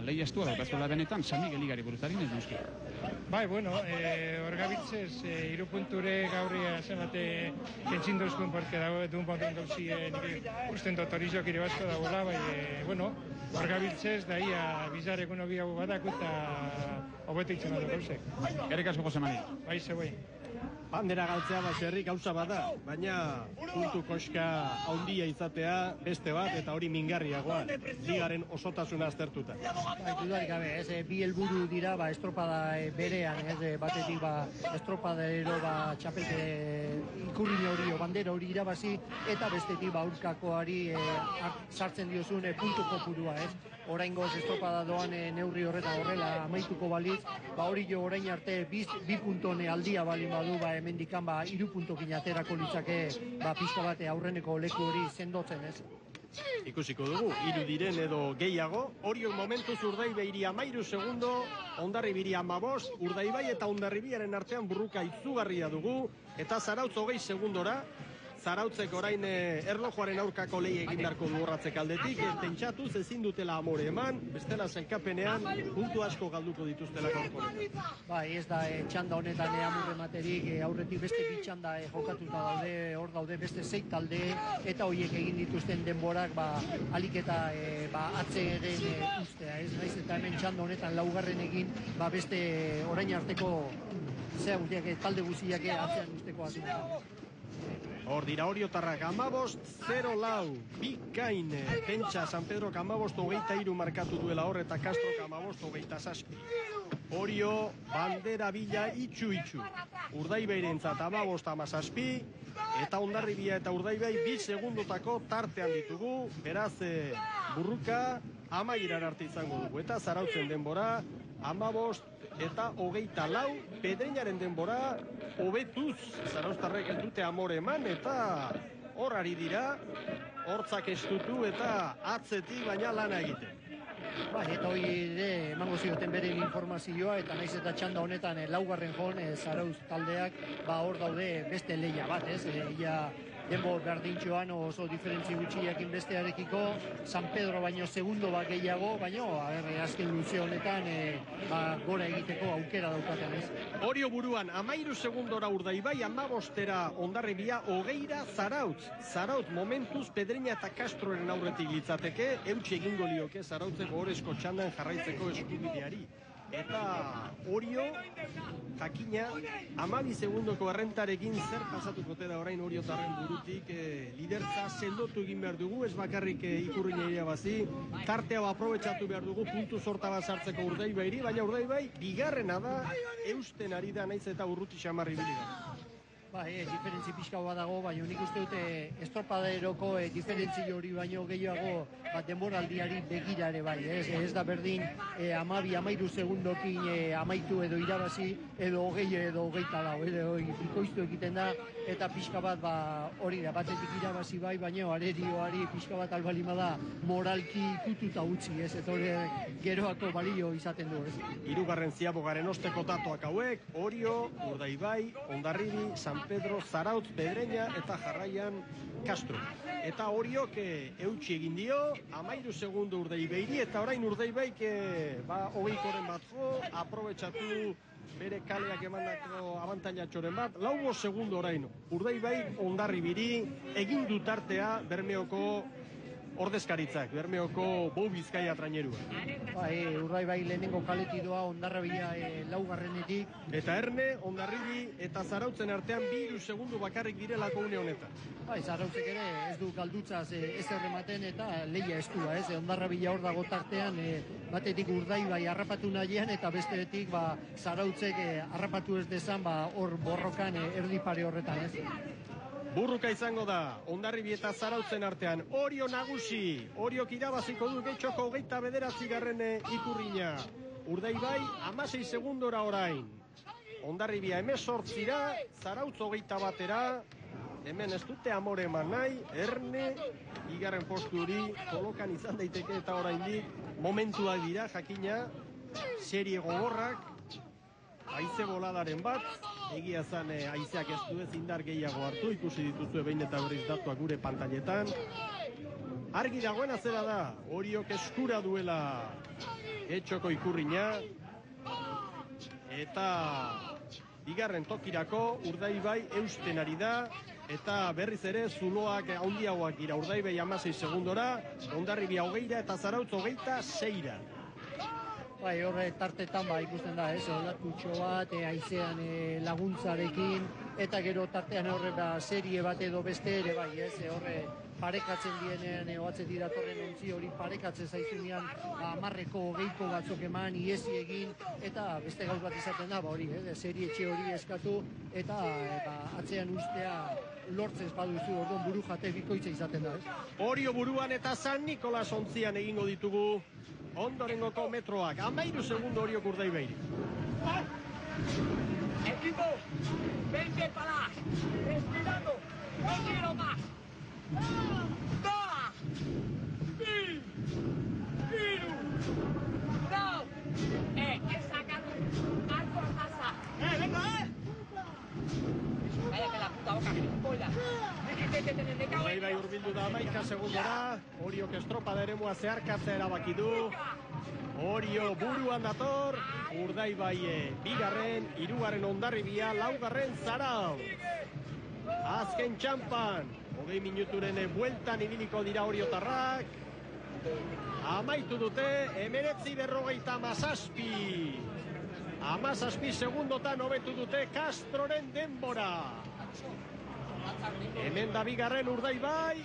lehi estua daukazkola benetan, San Miguel ligari buruzari nahi noski. Bai, bueno, orgabitzez, 3 punture gaurri zenate kentzindozkun, porque dago dun ponten gauzi nik usten dut horizok irabazko dagoela, bai, bueno, orgabitzez, daia bizar egun hobi hau badak eta hobeto itzen dut gauzek. Gerrik asko Jose Mari. Bai, zeboi. Bandera galtzea baserri gauza bada, baina puntu koska handia izatea beste bat eta hori mingarriagoa, ligaren osotasuna aztertuta. Dudarik gabe, bi helburu dira, estropada berean, batetik estropadero txapelte ikurrin hori o bandera hori irabazi, eta bestetik aurkakoari sartzen diozun puntu kopurua, oraingoz estropada doan neurri horreta horrela amaituko balitz, hori jo orain arte bi puntone aldia balin badu, hemendikan 3 puntokin aterako litzake pixka bate aurreneko leku hori sendotzen, ez? Ikusiko dugu, 3 diren edo gehiago, Oriok momentuz Urdaibairi 13 segundo, Hondarribiri 15, Urdaibai eta Hondarribiaren artean burruka izugarria dugu, eta Zarautz 20 segundora, Zarautzek orain erlojuaren aurkako lehi egin beharko du horratzek aldetik, pentsatuz ezin dutela amore eman, bestela sailkapenean puntu asko galduko dituztela gaurkonetan. Bai, ez da txanda honetan amurre materik, aurretik beste bi txanda jokatuta daude, hor daude beste 6 talde, eta horiek egin dituzten denborak alik eta atzeren ustea, ez naiz eta hemen txanda honetan laugarren egin, beste orain arteko talde guziak atzean usteko asuntan. Hor dira Oriotarrak 15, 0-4, bikain, pentsa San Pedro 15, 23 markatu duela hor, eta Castro 15, 27. Orio, bandera bila itxu-itxu. Urdaibairentzat 15, 17, eta Hondarribia eta Urdaibai 2 segundotako tartean ditugu, beraz burruka amaieran arte izango dugu, eta Zarautzen denbora 15 eta 24, Pedreñaren denbora hobetuz, Zarauztarrek ez dute amore eman, eta horari dira, hortzak estutu eta atzetik baina lana egiten. Bai, eta hori ere emango zioten bere informazioa, eta naiz eta txanda honetan laugarren joan Zarauz taldeak hor daude beste lehia bat, ez? Denbo berdintxoan oso diferentzi gutxiakin bestearekiko, San Pedro baino segundo gehiago, baino azken luze honetan gora egiteko aukera daukaten, ez? Orio buruan, 13 segundora Urdaibai, 15era Hondarribia, 20ra Zarautz. Zarautz momentuz Pedreña eta Castroren aurretik litzateke, eutsi egingo lioke Zarautzeko orezko txandan jarraitzeko eskubideari. Eta Orio, jakina, 12 segundoko errentarekin zer pasatuko da orain Oriotarren burutik, lidertza sendotu egin behar dugu, ez bakarrik ikurriña irabazi, tartea aprobetxatu behar dugu, puntu sorta bat sartzeko Urdaibairi, baina Urdaibai bigarrena da, eusten ari da naiz eta urruti xamarri biliga. Diferentzi pixka bat dago, baina nik uste dute estropaderoko diferentzi hori baino gehiago denboraldiari begirare bai, ez da berdin 12-13 segundokin amaitu edo irabazi, edo 20 edo 24, edo bikoiztu egiten da, eta pixka bat hori da, batetik irabazi bai, baina arerioari pixka bat albalima da moralki kututa utzi, ez, eta hori geroako balio izaten du, ez. Hirugarren ziabogaren osteko datuak hauek, Orio, Urdaibai, Hondarribi, San Pedro, Zarautz, Pedreña eta jarraian Castro. Eta Oriok eutsi egin dio, 13 segundo Urdaibairi, eta orain Urdaibaik 20koren bat jo, aprobetxatu bere kaleak emandako abantailatxoren bat, 4 segundo orain Urdaibai Hondarribiri egin du tartea Bermeoko ordezkaritzak, Bermeoko Bou Bizkaia trainerua. Urdaibai lehenengo kaletidoa Hondarribia laugarrenetik. Eta Erne, Hondarribi eta Zarautzen artean 2 segundu bakarrik direlako une honetan. Zarautzek ere ez du galdutzaz ez errematen eta lehia estua, ez? Hondarribia hor dago tartean, batetik Urdaibai harrapatu nahian eta bestetik Zarautzek harrapatu ez dezan hor borrokan erdi pare horretan, ez? Burruka izango da, Hondarribi eta Zarautzen artean, Orio nagusi, Oriok irabaziko du getxoko 29. ikurriña. Urdaibai, 16 segundora orain. Hondarribia 18ra, Zarautz 21era, hemen ez dute amore eman nahi, Erne, bigarren postu hori, kolokan izan daiteke eta oraindik momentua dira, jakina, serie gogorrak, haize boladaren bat, egia zan haizeak ez du ez indar gehiago hartu, ikusi dituzue behin eta berriz datuak gure pantailetan. Argi dagoena zera da, Oriok eskura duela Etxoko Ikurrina. Eta bigarren tokirako Urdaibai eusten ari da. Eta berriz ere zuloak handiagoak dira. Urdaibai 16 segundora, Hondarribia 20 eta Zarautz 26ra. Bai, horre tartetan ikusten da, olakutxo bat, haizean laguntzarekin, eta gero tartean horre serie bat edo beste ere bai, horre parekatzen dienean, oatzen diratorren ontzi hori parekatzen zaizunean, amarreko, geiko batzuk eman, iesi egin, eta beste gauz bat izaten da, hori, serie etxe hori eskatu, eta atzean ustea lortzez baduzu, orduan buru jate bikoitza izaten da, Orio buruan eta San Nikolas ontzian egingo ditugu ondorengoko metroak. 13 segundo Oriok Urdaibairi. Equipo, 20 para, respirando, no quiero más. Da, bi, hiru, lau, sacando, algo a casa. Venga, Cállate la puta boca, gilipollas. Urdaibai hurbildu da 11 segundora. Oriok estropada eremua zeharkatzea erabaki du. Orio buruan dator. Urdaibai bigarren, hirugarren Hondarribia, laugarren Zarautz. Azken txampan, 20 minuturen bueltan ibiliko dira oriotarrak. Amaitu dute, 19:57. 17 segundotan hobetu dute Castroren denbora. Hemen da bigarren Urdaibai.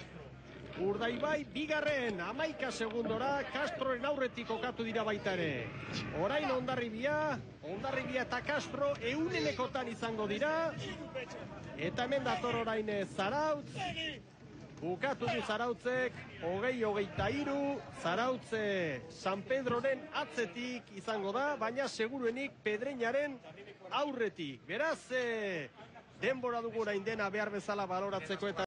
Urdaibai bigarren, 11 segundora, Castroren aurretik kokatu dira baita ere. Orain Hondarribia eta Castro eunenekotan izango dira. Eta hemen dator orain Zarautz. Bukatu du Zarautzek, 20-23, Zarautze San Pedroren atzetik izango da, baina seguruenik Pedreñaren aurretik. Beraz, denbora dugu orain dena behar bezala baloratzeko eta